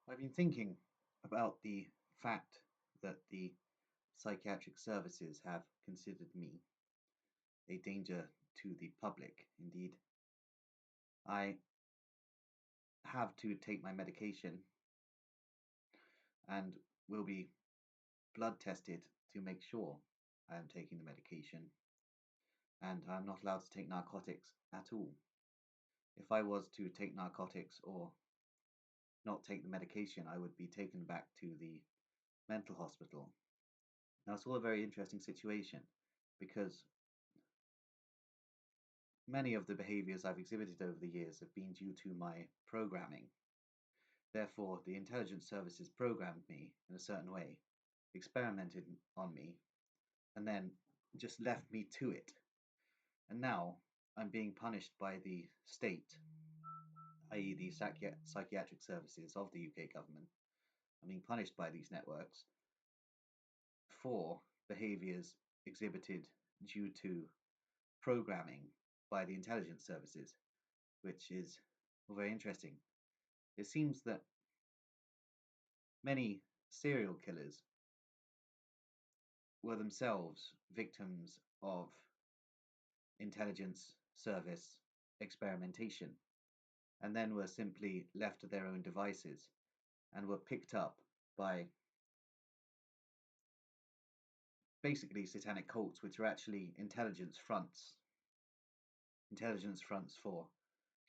I've been thinking about the fact that the psychiatric services have considered me a danger to the public. Indeed, I have to take my medication and will be blood tested to make sure I am taking the medication, and I'm not allowed to take narcotics at all. If I was to take narcotics or not take the medication, I would be taken back to the mental hospital. Now, it's all a very interesting situation because many of the behaviors I've exhibited over the years have been due to my programming. Therefore, the intelligence services programmed me in a certain way, experimented on me, and then just left me to it. And now I'm being punished by the state, i.e., the psychiatric services of the UK government. I'm being punished by these networks for behaviors exhibited due to programming by the intelligence services, which is very interesting. It seems that many serial killers were themselves victims of intelligence service experimentation and then were simply left to their own devices and were picked up by basically satanic cults, which are actually intelligence fronts for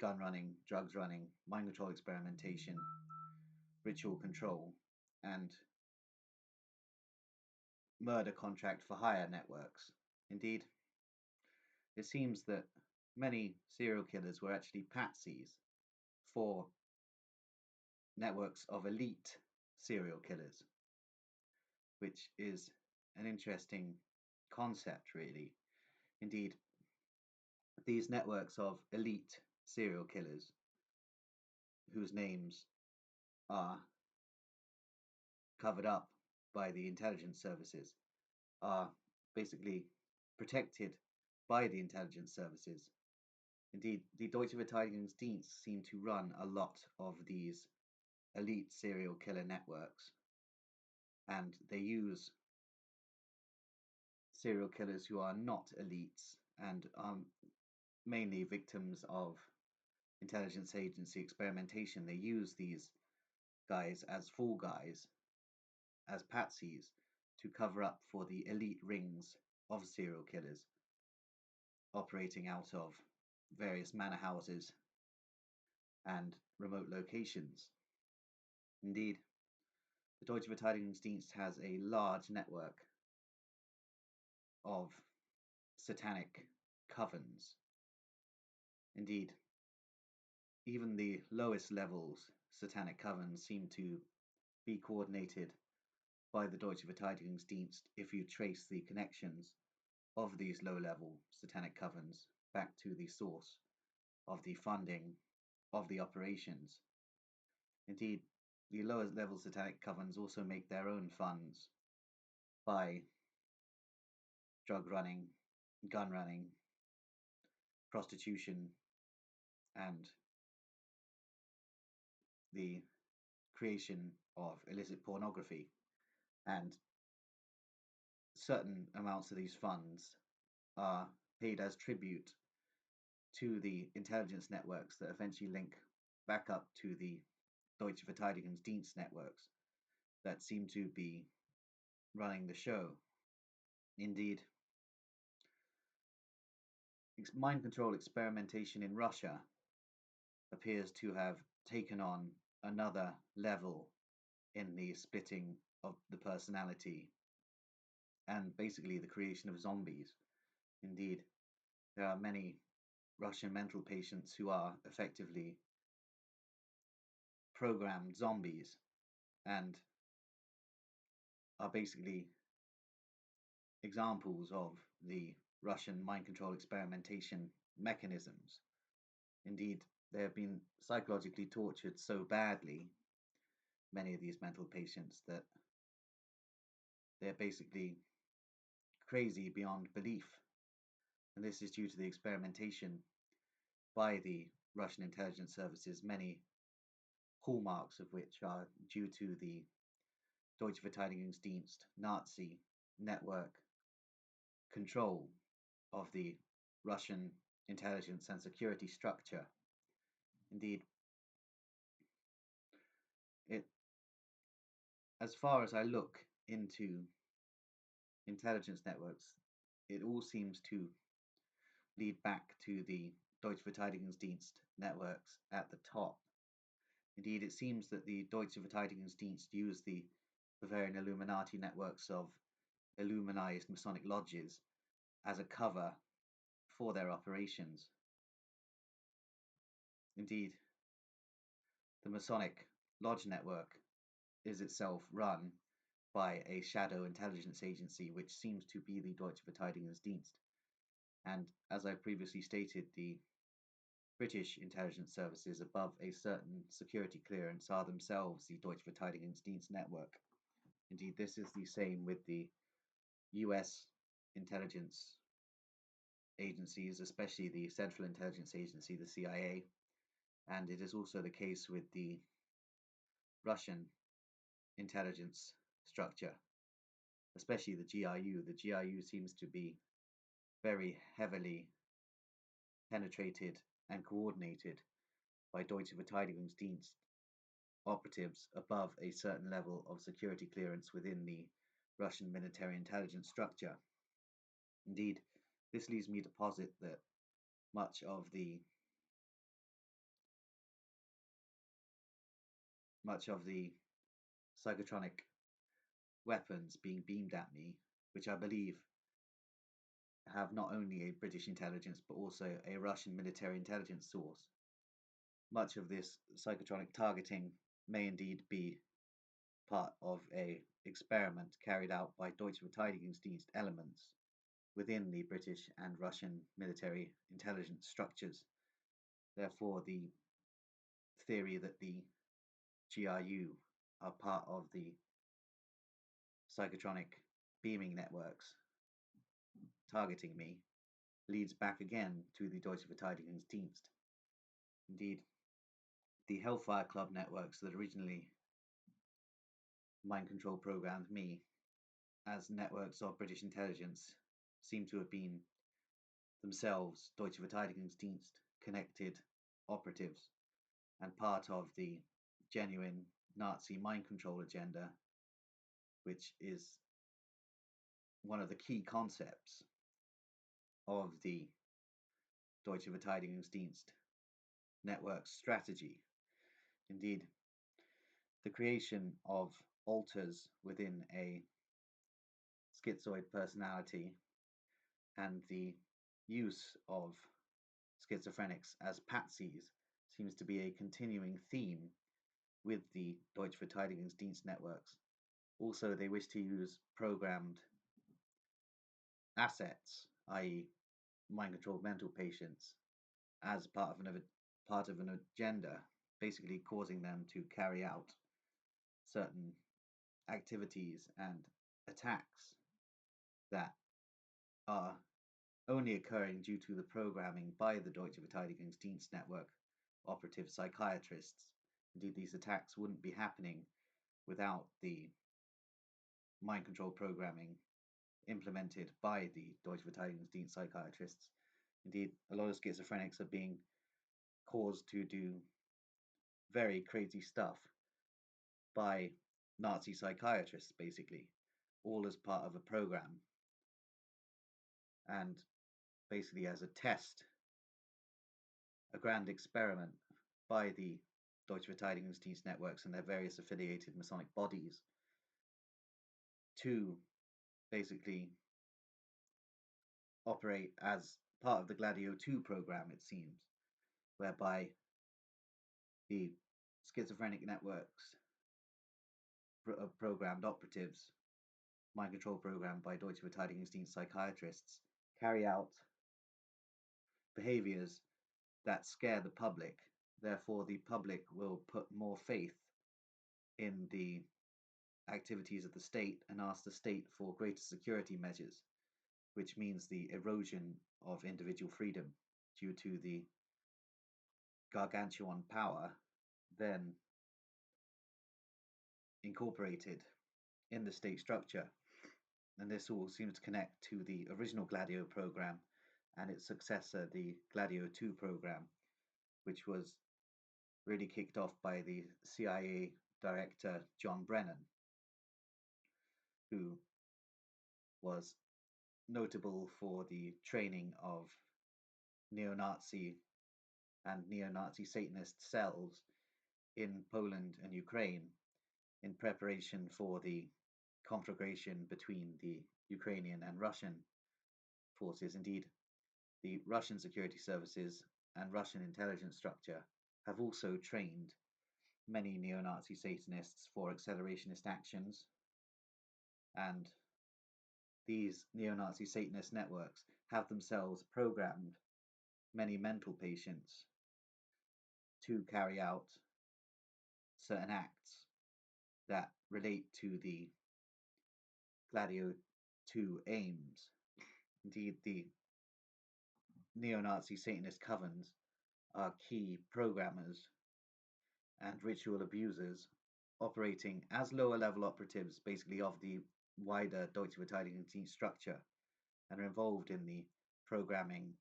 gun running, drugs running, mind control experimentation, ritual control, and murder contract for hire networks. Indeed, it seems that many serial killers were actually patsies for networks of elite serial killers, which is an interesting concept, really. Indeed, these networks of elite serial killers, whose names are covered up by the intelligence services, are basically protected by the intelligence services. Indeed, the Deutsche Verteidigungsdienst seem to run a lot of these elite serial killer networks, and they use serial killers who are not elites and are mainly victims of intelligence agency experimentation. They use these guys as fall guys, as patsies, to cover up for the elite rings of serial killers operating out of various manor houses and remote locations. Indeed, the Deutsche Verteidigungsdienst has a large network of satanic covens. Indeed, even the lowest levels satanic covens seem to be coordinated by the Deutsche Verteidigungsdienst if you trace the connections of these low-level satanic covens back to the source of the funding of the operations. Indeed, the lower level satanic covens also make their own funds by drug running, gun running, prostitution, and the creation of illicit pornography. And certain amounts of these funds are paid as tribute to the intelligence networks that eventually link back up to the Deutsche Verteidigungsdienst networks that seem to be running the show. Indeed, mind control experimentation in Russia appears to have taken on another level in the splitting of the personality and basically the creation of zombies. Indeed, there are many Russian mental patients who are effectively programmed zombies and are basically examples of the Russian mind control experimentation mechanisms. Indeed, they have been psychologically tortured so badly, many of these mental patients, that they're basically crazy beyond belief. And this is due to the experimentation by the Russian intelligence services. Many hallmarks of which are due to the Deutsche Verteidigungsdienst Nazi network control of the Russian intelligence and security structure. Indeed, as far as I look into intelligence networks, it all seems to lead back to the Deutsche Verteidigungsdienst networks at the top. Indeed, it seems that the Deutsche Verteidigungsdienst use the Bavarian Illuminati networks of Illuminized Masonic lodges as a cover for their operations. Indeed, the Masonic lodge network is itself run by a shadow intelligence agency which seems to be the Deutsche Verteidigungsdienst. And as I previously stated, the British intelligence services above a certain security clearance are themselves the Deutsche Verteidigungsdienst network. Indeed, this is the same with the US intelligence agencies, especially the Central Intelligence Agency, the CIA, and it is also the case with the Russian intelligence structure, especially the GRU. The GRU seems to be very heavily penetrated and coordinated by Deutsche Verteidigungsdienst operatives above a certain level of security clearance within the Russian military intelligence structure. Indeed, this leads me to posit that much of the psychotronic weapons being beamed at me, which I believe have not only a British intelligence but also a Russian military intelligence source. Much of this psychotronic targeting may indeed be part of a experiment carried out by Deutsche Verteidigungsdienst elements within the British and Russian military intelligence structures. Therefore, the theory that the GRU are part of the psychotronic beaming networks targeting me leads back again to the Deutsche Verteidigungsdienst. Indeed, the Hellfire Club networks that originally mind control programmed me as networks of British intelligence seem to have been themselves Deutsche Verteidigungsdienst connected operatives and part of the genuine Nazi mind control agenda, which is one of the key concepts of the Deutsche Verteidigungsdienst network strategy. Indeed, the creation of alters within a schizoid personality and the use of schizophrenics as patsies seems to be a continuing theme with the Deutsche Verteidigungsdienst networks. Also, they wish to use programmed assets, i.e. mind-controlled mental patients, as part of an agenda, basically causing them to carry out certain activities and attacks that are only occurring due to the programming by the Deutsche Verteidigungsdienst network operative psychiatrists. Indeed, these attacks wouldn't be happening without the mind control programming implemented by the Deutsche Verteidigungsdienst psychiatrists. Indeed, a lot of schizophrenics are being caused to do very crazy stuff by Nazi psychiatrists, basically, all as part of a program and basically as a test, a grand experiment by the Deutsche Verteidigungsdienst networks and their various affiliated Masonic bodies to basically operate as part of the Gladio 2 program, it seems, whereby the schizophrenic networks of programmed operatives, mind control programmed by Deutsche Verteidigungsdienst psychiatrists, carry out behaviors that scare the public. Therefore, the public will put more faith in the activities of the state and ask the state for greater security measures, which means the erosion of individual freedom due to the gargantuan power then incorporated in the state structure. And this all seems to connect to the original Gladio program and its successor, the Gladio 2 program, which was really kicked off by the CIA director John Brennan, who was notable for the training of neo-Nazi and neo-Nazi Satanist cells in Poland and Ukraine in preparation for the conflagration between the Ukrainian and Russian forces. Indeed, the Russian security services and Russian intelligence structure have also trained many neo-Nazi Satanists for accelerationist actions, and these neo-Nazi Satanist networks have themselves programmed many mental patients to carry out certain acts that relate to the Gladio 2 aims. Indeed, the neo-Nazi Satanist covens are key programmers and ritual abusers operating as lower level operatives, basically of the wider Deutsche Verteidigungsdienst structure, and are involved in the programming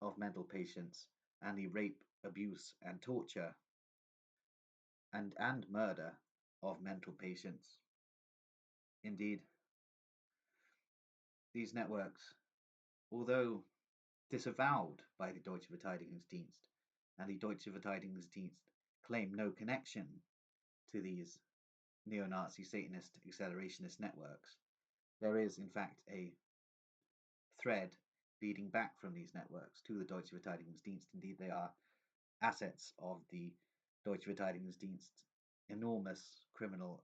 of mental patients and the rape, abuse, and torture and murder of mental patients. Indeed, these networks, although disavowed by the Deutsche Verteidigungsdienst, and the Deutsche Verteidigungsdienst claim no connection to these neo-Nazi Satanist accelerationist networks, there is in fact a thread leading back from these networks to the Deutsche Verteidigungsdienst. Indeed, they are assets of the Deutsche Verteidigungsdienst's enormous criminal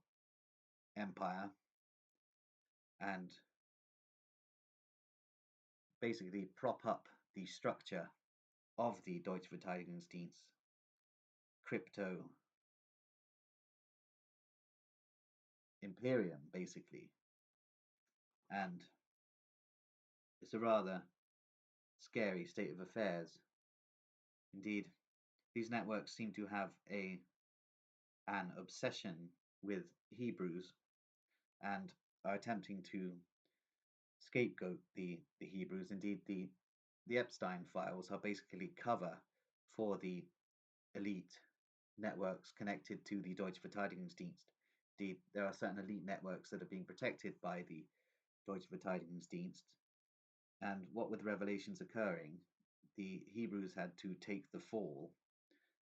empire, and basically prop up the structure of the Deutsche Verteidigungsdienst crypto imperium, basically. And it's a rather scary state of affairs. Indeed, these networks seem to have an obsession with Hebrews and are attempting to scapegoat the Hebrews. Indeed, the Epstein files are basically cover for the elite networks connected to the Deutsche Verteidigungsdienst. Indeed, there are certain elite networks that are being protected by the Deutsche Verteidigungsdienst. And what with revelations occurring, the Hebrews had to take the fall.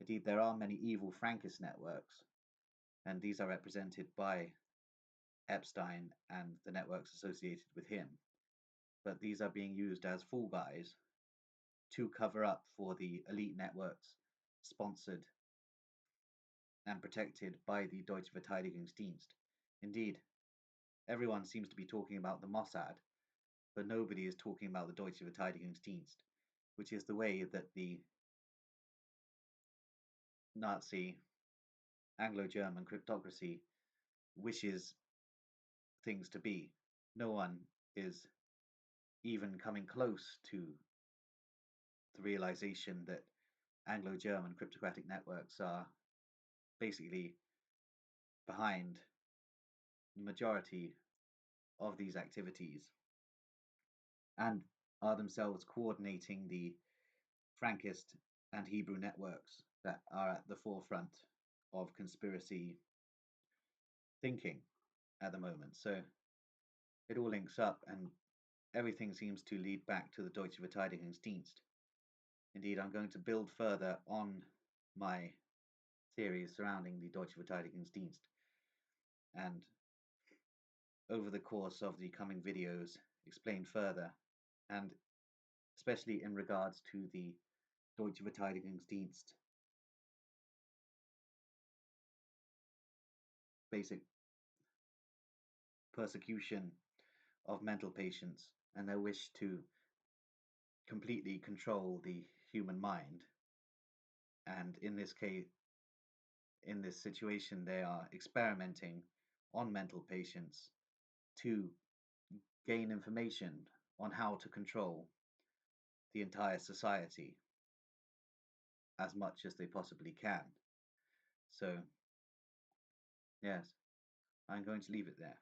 Indeed, there are many evil Frankist networks, and these are represented by Epstein and the networks associated with him. But these are being used as fall guys to cover up for the elite networks sponsored and protected by the Deutsche Verteidigungsdienst. Indeed, everyone seems to be talking about the Mossad, but nobody is talking about the Deutsche Verteidigungsdienst, which is the way that the Nazi Anglo-German cryptocracy wishes things to be. No one is even coming close to the realization that Anglo-German cryptocratic networks are basically behind the majority of these activities and are themselves coordinating the Frankist and Hebrew networks that are at the forefront of conspiracy thinking at the moment. So it all links up, and everything seems to lead back to the Deutsche Verteidigungsdienst. Indeed, I'm going to build further on my theories surrounding the Deutsche Verteidigungsdienst, and over the course of the coming videos explain further, and especially in regards to the Deutsche Verteidigungsdienst basic persecution of mental patients and their wish to completely control the human mind. And in this case, in this situation, they are experimenting on mental patients to gain information on how to control the entire society as much as they possibly can. So, yes, I'm going to leave it there.